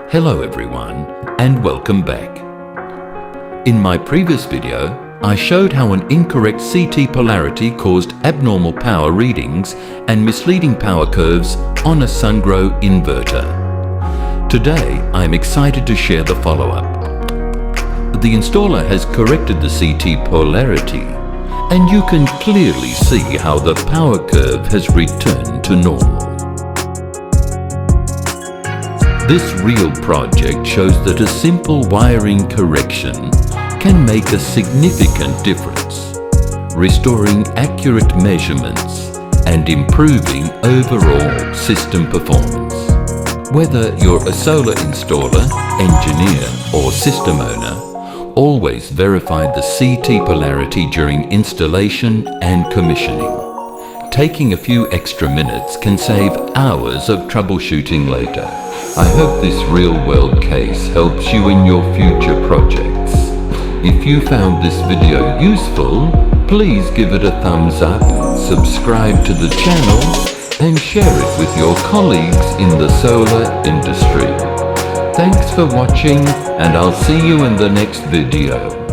Hello everyone, and welcome back. In my previous video, I showed how an incorrect CT polarity caused abnormal power readings and misleading power curves on a SunGrow inverter. Today, I am excited to share the follow-up. The installer has corrected the CT polarity, and you can clearly see how the power curve has returned to normal. This real project shows that a simple wiring correction can make a significant difference, restoring accurate measurements and improving overall system performance. Whether you're a solar installer, engineer or system owner, always verify the CT polarity during installation and commissioning. Taking a few extra minutes can save hours of troubleshooting later. I hope this real-world case helps you in your future projects. If you found this video useful, please give it a thumbs up, subscribe to the channel, and share it with your colleagues in the solar industry. Thanks for watching, and I'll see you in the next video.